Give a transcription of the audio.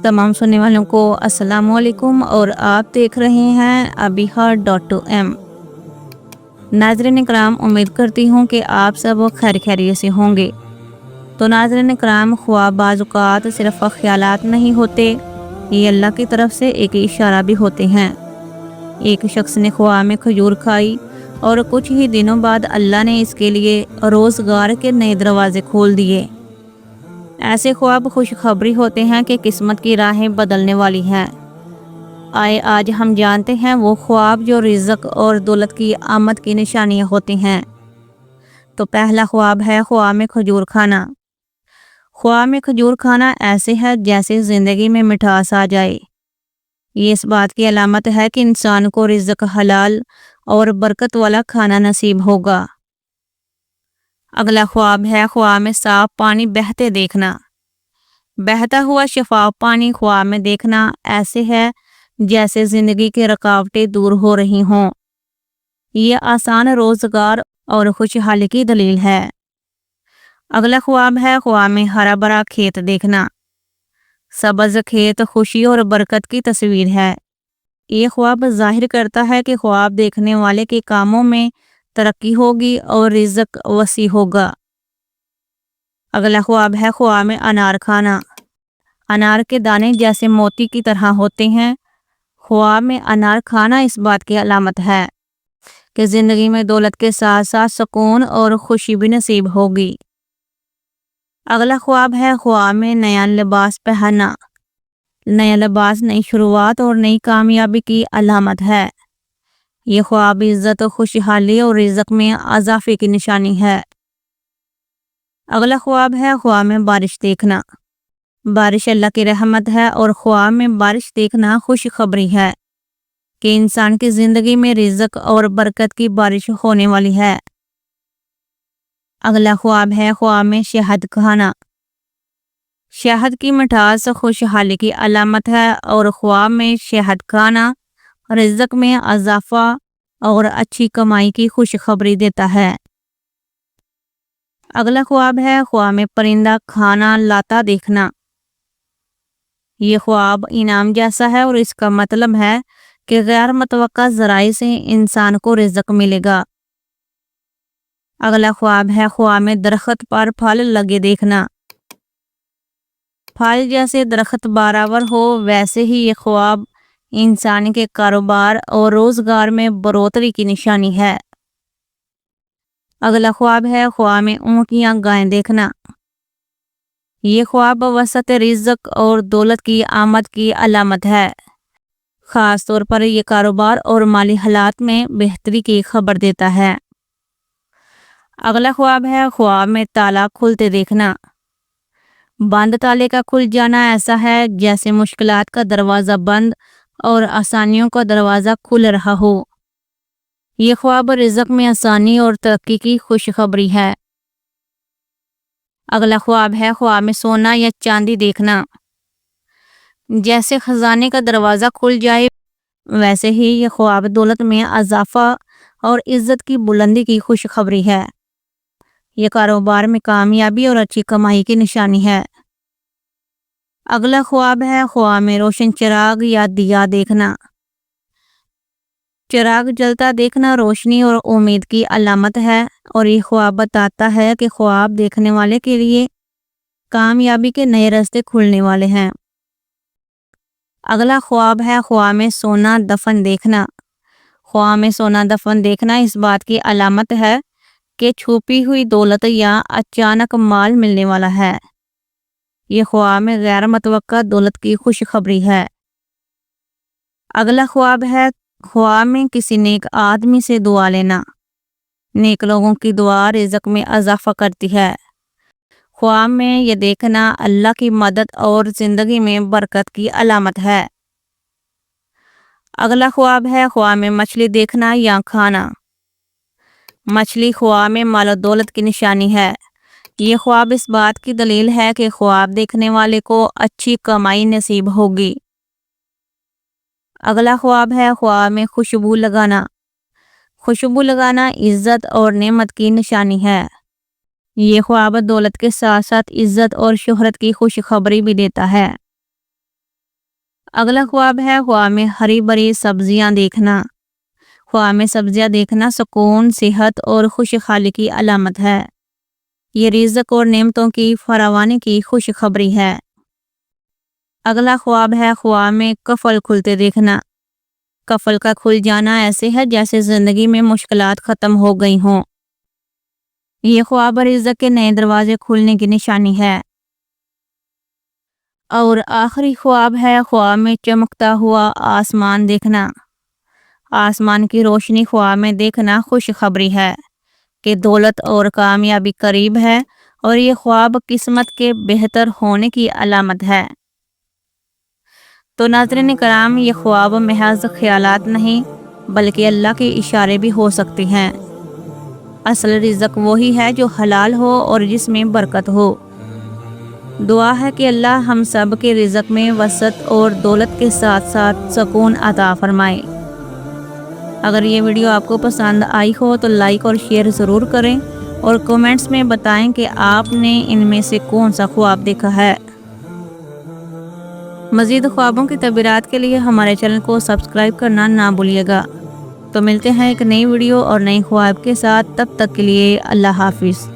تمام سننے والوں کو السلام علیکم اور آپ دیکھ رہے ہیں ابیہا.2m۔ ناظرین کرام، امید کرتی ہوں کہ آپ سب خیریت سے ہوں گے۔ تو ناظرین کرام، خواب بعض اوقات صرف خیالات نہیں ہوتے، یہ اللہ کی طرف سے ایک اشارہ بھی ہوتے ہیں۔ ایک شخص نے خواب میں کھجور کھائی اور کچھ ہی دنوں بعد اللہ نے اس کے لیے روزگار کے نئے دروازے کھول دیے۔ ایسے خواب خوشخبری ہوتے ہیں کہ قسمت کی راہیں بدلنے والی ہیں۔ آئے آج ہم جانتے ہیں وہ خواب جو رزق اور دولت کی آمد کی نشانیاں ہوتی ہیں۔ تو پہلا خواب ہے خواب میں کھجور کھانا۔ خواب میں کھجور کھانا ایسے ہے جیسے زندگی میں مٹھاس آ جائے۔ یہ اس بات کی علامت ہے کہ انسان کو رزق حلال اور برکت والا کھانا نصیب ہوگا۔ اگلا خواب ہے خواب میں صاف پانی بہتے دیکھنا۔ بہتا ہوا شفاف پانی خواب میں دیکھنا ایسے ہے جیسے زندگی کی رکاوٹیں دور ہو رہی ہوں۔ یہ آسان روزگار اور خوشحالی کی دلیل ہے۔ اگلا خواب ہے خواب میں ہرا بھرا کھیت دیکھنا۔ سبز کھیت خوشی اور برکت کی تصویر ہے۔ یہ خواب ظاہر کرتا ہے کہ خواب دیکھنے والے کے کاموں میں ترقی ہوگی اور رزق وسیع ہوگا۔ اگلا خواب ہے خواب میں انار کھانا۔ انار کے دانے جیسے موتی کی طرح ہوتے ہیں۔ خواب میں انار کھانا اس بات کی علامت ہے کہ زندگی میں دولت کے ساتھ ساتھ سکون اور خوشی بھی نصیب ہوگی۔ اگلا خواب ہے خواب میں نیا لباس پہننا۔ نیا لباس نئی شروعات اور نئی کامیابی کی علامت ہے۔ یہ خواب عزت، خوشحالی اور رزق میں اضافے کی نشانی ہے۔ اگلا خواب ہے خواب میں بارش دیکھنا۔ بارش اللہ کی رحمت ہے اور خواب میں بارش دیکھنا خوشخبری ہے کہ انسان کی زندگی میں رزق اور برکت کی بارش ہونے والی ہے۔ اگلا خواب ہے خواب میں شہد کھانا۔ شہد کی مٹھاس خوشحالی کی علامت ہے اور خواب میں شہد کھانا رزق میں اضافہ اور اچھی کمائی کی خوشخبری دیتا ہے۔ اگلا خواب ہے خواب میں پرندہ کھانا لاتا دیکھنا۔ یہ خواب انعام جیسا ہے اور اس کا مطلب ہے کہ غیر متوقع ذرائع سے انسان کو رزق ملے گا۔ اگلا خواب ہے خواب میں درخت پر پھل لگے دیکھنا۔ پھل جیسے درخت بارآور ہو ویسے ہی یہ خواب انسان کے کاروبار اور روزگار میں بڑھوتری کی نشانی ہے۔ اگلا خواب ہے خواب میں اونٹ یا گائے دیکھنا۔ یہ خواب وسعت رزق اور دولت کی آمد کی علامت ہے۔ خاص طور پر یہ کاروبار اور مالی حالات میں بہتری کی خبر دیتا ہے۔ اگلا خواب ہے خواب میں تالا کھلتے دیکھنا۔ بند تالے کا کھل جانا ایسا ہے جیسے مشکلات کا دروازہ بند اور آسانیوں کا دروازہ کھل رہا ہو۔ یہ خواب رزق میں آسانی اور ترقی کی خوشخبری ہے۔ اگلا خواب ہے خواب میں سونا یا چاندی دیکھنا۔ جیسے خزانے کا دروازہ کھل جائے ویسے ہی یہ خواب دولت میں اضافہ اور عزت کی بلندی کی خوشخبری ہے۔ یہ کاروبار میں کامیابی اور اچھی کمائی کی نشانی ہے۔ اگلا خواب ہے خواب میں روشن چراغ یا دیا دیکھنا۔ چراغ جلتا دیکھنا روشنی اور امید کی علامت ہے اور یہ خواب بتاتا ہے کہ خواب دیکھنے والے کے لیے کامیابی کے نئے راستے کھلنے والے ہیں۔ اگلا خواب ہے خواب میں سونا دفن دیکھنا۔ خواب میں سونا دفن دیکھنا اس بات کی علامت ہے کہ چھپی ہوئی دولت یا اچانک مال ملنے والا ہے۔ یہ خواب میں غیر متوقع دولت کی خوشخبری ہے۔ اگلا خواب ہے خواب میں کسی نیک آدمی سے دعا لینا۔ نیک لوگوں کی دعا رزق میں اضافہ کرتی ہے۔ خواب میں یہ دیکھنا اللہ کی مدد اور زندگی میں برکت کی علامت ہے۔ اگلا خواب ہے خواب میں مچھلی دیکھنا یا کھانا۔ مچھلی خواب میں مال و دولت کی نشانی ہے۔ یہ خواب اس بات کی دلیل ہے کہ خواب دیکھنے والے کو اچھی کمائی نصیب ہوگی۔ اگلا خواب ہے خواب میں خوشبو لگانا۔ خوشبو لگانا عزت اور نعمت کی نشانی ہے۔ یہ خواب دولت کے ساتھ ساتھ عزت اور شہرت کی خوشخبری بھی دیتا ہے۔ اگلا خواب ہے خواب میں ہری بھری سبزیاں دیکھنا۔ خواب میں سبزیاں دیکھنا سکون، صحت اور خوشحالی کی علامت ہے۔ یہ رزق اور نعمتوں کی فراوانی کی خوشخبری ہے۔ اگلا خواب ہے خواب میں قفل کھلتے دیکھنا۔ قفل کا کھل جانا ایسے ہے جیسے زندگی میں مشکلات ختم ہو گئی ہوں۔ یہ خواب رزق کے نئے دروازے کھلنے کی نشانی ہے۔ اور آخری خواب ہے خواب میں چمکتا ہوا آسمان دیکھنا۔ آسمان کی روشنی خواب میں دیکھنا خوشخبری ہے کہ دولت اور کامیابی قریب ہے، اور یہ خواب قسمت کے بہتر ہونے کی علامت ہے۔ تو ناظرین کرام، یہ خواب محض خیالات نہیں بلکہ اللہ کے اشارے بھی ہو سکتے ہیں۔ اصل رزق وہی ہے جو حلال ہو اور جس میں برکت ہو۔ دعا ہے کہ اللہ ہم سب کے رزق میں وسعت اور دولت کے ساتھ ساتھ سکون عطا فرمائے۔ اگر یہ ویڈیو آپ کو پسند آئی ہو تو لائک اور شیئر ضرور کریں، اور کومنٹس میں بتائیں کہ آپ نے ان میں سے کون سا خواب دیکھا ہے۔ مزید خوابوں کی تعبیرات کے لیے ہمارے چینل کو سبسکرائب کرنا نہ بھولیے گا۔ تو ملتے ہیں ایک نئی ویڈیو اور نئی خواب کے ساتھ، تب تک کے لیے اللہ حافظ۔